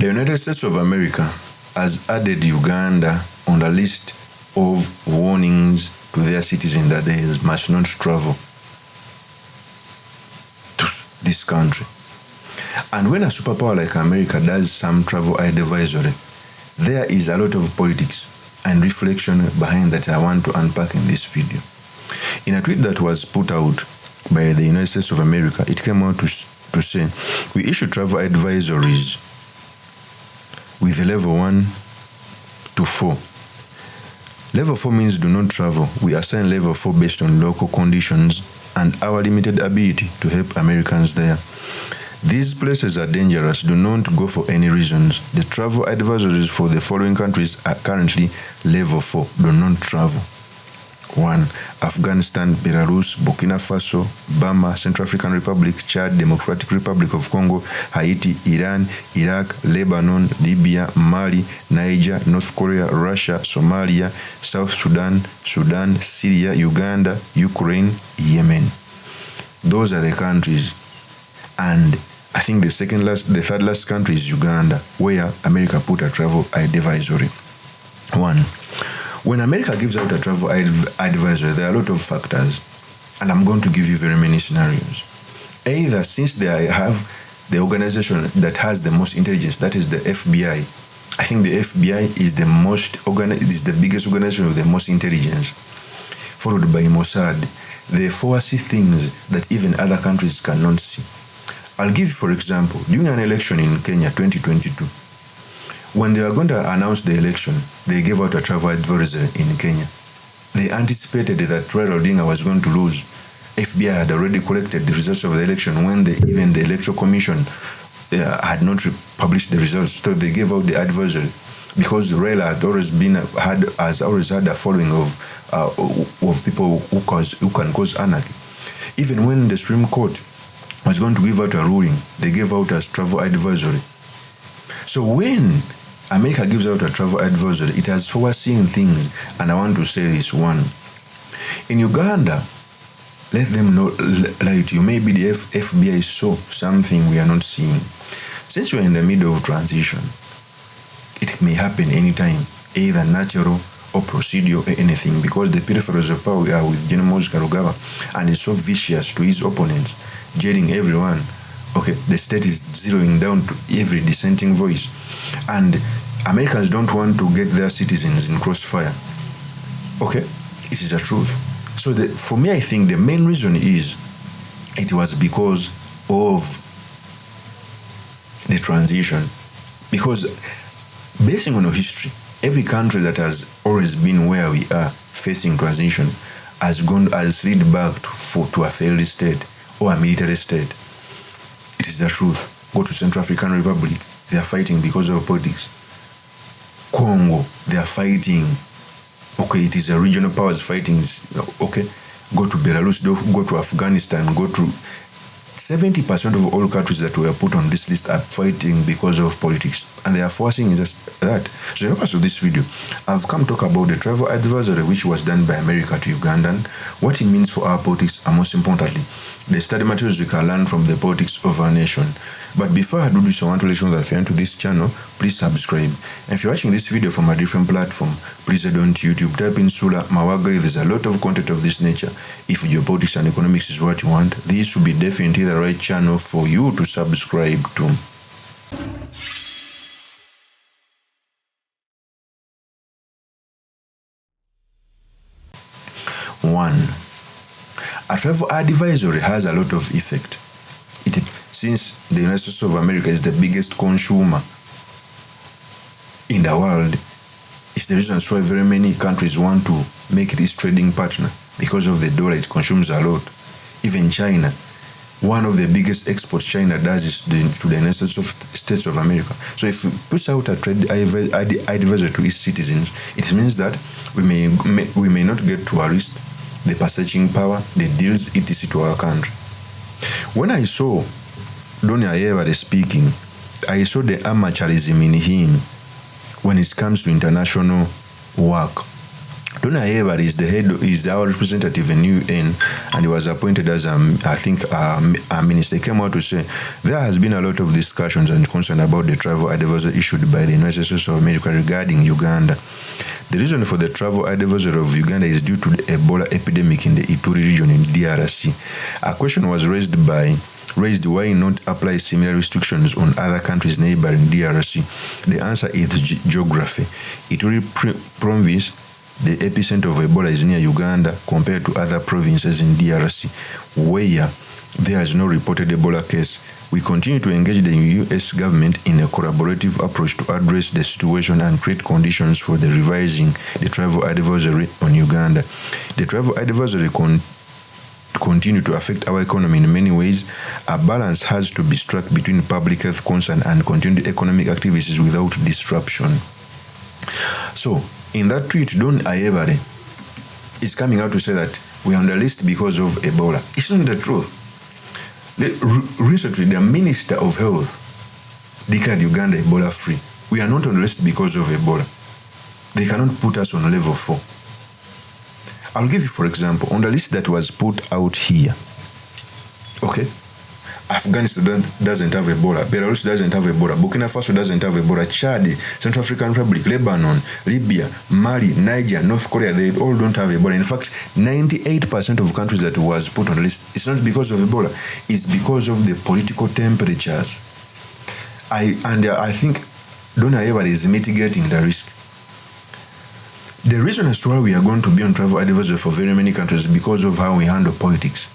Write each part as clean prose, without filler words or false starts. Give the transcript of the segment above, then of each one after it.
The United States of America has added Uganda on the list of warnings to their citizens that they must not travel to this country. And when a superpower like America does some travel advisory, there is a lot of politics and reflection behind that I want to unpack in this video. In a tweet that was put out by the United States of America, it came out to say, we issue travel advisories with level 1 to 4. Level 4 means do not travel. We assign level 4 based on local conditions and our limited ability to help Americans there. These places are dangerous. Do not go for any reasons. The travel advisories for the following countries are currently level 4. Do not travel. 1. Afghanistan, Belarus, Burkina Faso, Burma, Central African Republic, Chad, Democratic Republic of Congo, Haiti, Iran, Iraq, Lebanon, Libya, Mali, Niger, North Korea, Russia, Somalia, South Sudan, Syria, Uganda, Ukraine, Yemen. Those are the countries. And I think the third last country is Uganda, where America put a travel advisory. 1. When America gives out a travel advisory, there are a lot of factors, and I'm going to give you very many scenarios. Either since they have the organization that has the most intelligence, that is the FBI. I think the FBI is the biggest organization with the most intelligence, followed by Mossad. They foresee things that even other countries cannot see. I'll give you, for example, during an election in Kenya 2022, when they were going to announce the election, they gave out a travel advisory in Kenya. They anticipated that Raila Odinga was going to lose. FBI had already collected the results of the election when even the Electoral Commission had not published the results. So they gave out the advisory because Raila has always had a following of people who can cause anarchy. Even when the Supreme Court was going to give out a ruling, they gave out a travel advisory. So when America gives out a travel advisory, it has foreseen things, and I want to say this. 1. In Uganda, let them know, like you, maybe the FBI saw something we are not seeing. Since we are in the middle of transition, it may happen anytime, either natural or procedural or anything, because the peripherals of power are with General Karugaba, and is so vicious to his opponents, jailing everyone. Okay, the state is zeroing down to every dissenting voice, and Americans don't want to get their citizens in crossfire. Okay, it is the truth. So for me, I think the main reason is it was because of the transition. Because basing on our history, every country that has always been where we are facing transition has slid back to a failed state or a military state. It is the truth. Go to Central African Republic, they are fighting because of politics. Congo, they are fighting. Okay, it is a regional powers fighting. Okay, go to Belarus, go to Afghanistan, go to 70% of all countries that were put on this list are fighting because of politics, and they are forcing just that. So, in the purpose of this video, I've come to talk about the travel advisory which was done by America to Uganda, what it means for our politics, and most importantly, the study materials we can learn from the politics of our nation. But before I do this, I want to let you know that if you're into this channel, please subscribe. And if you're watching this video from a different platform, please head on to YouTube, type in Sula Mawagari. There's a lot of content of this nature. If geopolitics and economics is what you want, this will be definitely the right channel for you to subscribe to. One, a travel advisory has a lot of effect. Since the United States of America is the biggest consumer in the world, it's the reason why very many countries want to make it its trading partner. Because of the dollar, it consumes a lot. Even China, one of the biggest exports China does is to the United States of America. So if it puts out a trade advisory to its citizens, it means that we may not get tourists, the purchasing power, the deals etc. to our country. When I saw Doni Ayebare speaking, I saw the amateurism in him when it comes to international work. Donna Eber is our representative in UN, and he was appointed as a minister. He came out to say there has been a lot of discussions and concern about the travel advisory issued by the United States of America regarding Uganda. The reason for the travel advisory of Uganda is due to the Ebola epidemic in the Ituri region in DRC. A question was raised why not apply similar restrictions on other countries neighboring DRC. The answer is geography. Ituri province, the epicenter of Ebola, is near Uganda compared to other provinces in DRC, where there is no reported Ebola case. We continue to engage the U.S. government in a collaborative approach to address the situation and create conditions for the revising the travel advisory on Uganda. The travel advisory continue to affect our economy in many ways. A balance has to be struck between public health concern and continued economic activities without disruption. So, in that tweet, Don Ayebare is coming out to say that we are on the list because of Ebola. It's not the truth. Recently, the Minister of Health declared Uganda Ebola free. We are not on the list because of Ebola. They cannot put us on level 4. I'll give you, for example, on the list that was put out here. Okay? Afghanistan doesn't have Ebola. Belarus doesn't have Ebola. Burkina Faso doesn't have Ebola. Chad, Central African Republic, Lebanon, Libya, Mali, Niger, North Korea, they all don't have Ebola. In fact, 98% of countries that was put on the list, it's not because of Ebola. It's because of the political temperatures. I think Donna Eber is mitigating the risk. The reason as to why we are going to be on travel advisory for very many countries is because of how we handle politics.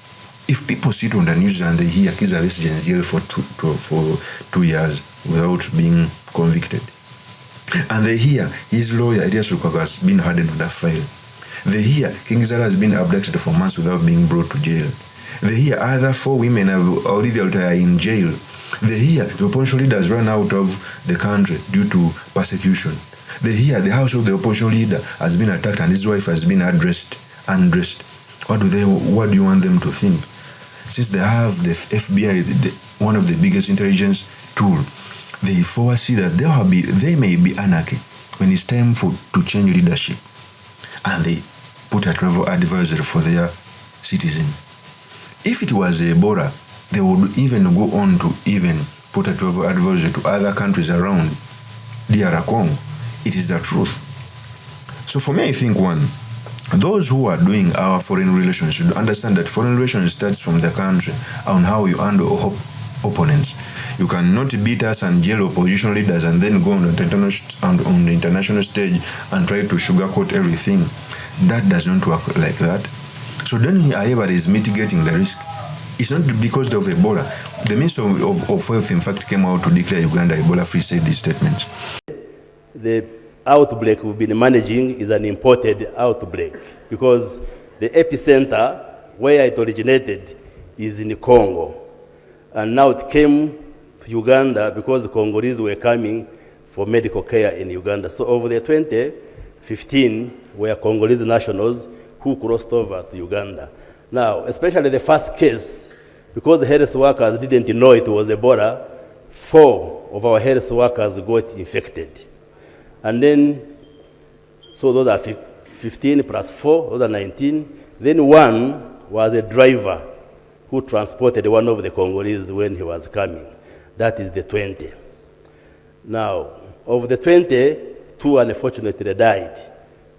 If people sit on the news and they hear Kizza Besigye in jail for 2 years without being convicted, and they hear his lawyer Elias Lukwago has been hardened on that file, they hear King Zara has been abducted for months without being brought to jail, they hear other 4 women have Olivia Lutaya in jail, they hear the opposition leaders run out of the country due to persecution, they hear the house of the opposition leader has been attacked and his wife has been undressed. What do you want them to think? Since they have the FBI, one of the biggest intelligence tool, they foresee that there may be anarchy when it's time to change leadership, and they put a travel advisory for their citizen. If it was Ebola, they would even go on to even put a travel advisory to other countries around DR Congo. It is the truth. So for me, I think those who are doing our foreign relations should understand that foreign relations starts from the country on how you handle opponents. You cannot beat us and jail opposition leaders and then go on the international stage and try to sugarcoat everything. That does not work like that. So then Ayebare is mitigating the risk. It's not because of Ebola. The Minister of Health, in fact, came out to declare Uganda Ebola-free, said these statements. The outbreak we've been managing is an imported outbreak because the epicenter where it originated is in Congo, and now it came to Uganda because the Congolese were coming for medical care in Uganda. So over the 2015 were Congolese nationals who crossed over to Uganda. Now, especially the first case, because the health workers didn't know it was Ebola, 4 of our health workers got infected. And then, so those are 15 plus 4, those are 19. Then 1 was a driver who transported one of the Congolese when he was coming. That is the 20. Now, of the 20, 2 unfortunately died.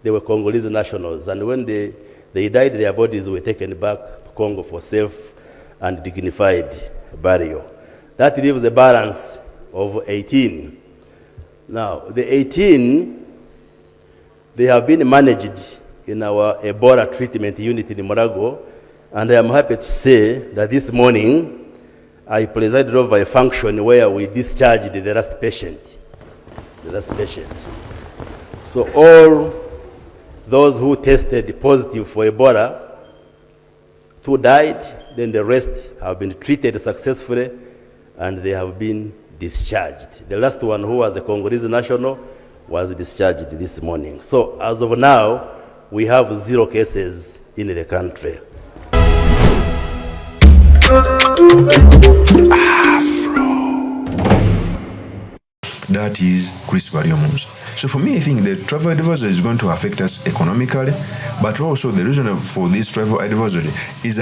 They were Congolese nationals. And when they died, their bodies were taken back to Congo for safe and dignified burial. That leaves a balance of 18. Now, the 18, they have been managed in our Ebola treatment unit in Morago, and I am happy to say that this morning I presided over a function where we discharged the last patient. So all those who tested positive for Ebola, 2 died, then the rest have been treated successfully, and they have been discharged. The last one, who was a Congolese national, was discharged this morning. So as of now, we have 0 cases in the country. that is Chris Bariomunzi. So for me, I think the travel advisory is going to affect us economically, but also the reason for this travel advisory is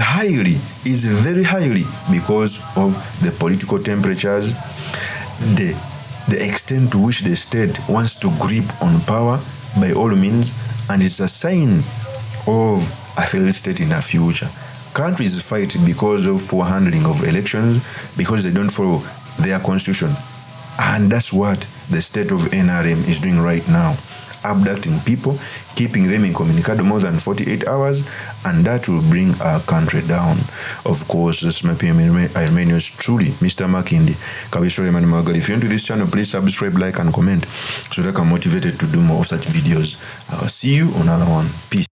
very highly because of the political temperatures, the extent to which the state wants to grip on power by all means, and it's a sign of a failed state in the future. Countries fight because of poor handling of elections, because they don't follow their constitution. And that's what the state of NRM is doing right now. Abducting people, keeping them incommunicado more than 48 hours, and that will bring our country down. Of course, this is my PM Armenians truly, Mr. Makindi, Kabishore Manumagal. If you're into this channel, please subscribe, like, and comment so that I'm motivated to do more such videos. I'll see you on another one. Peace.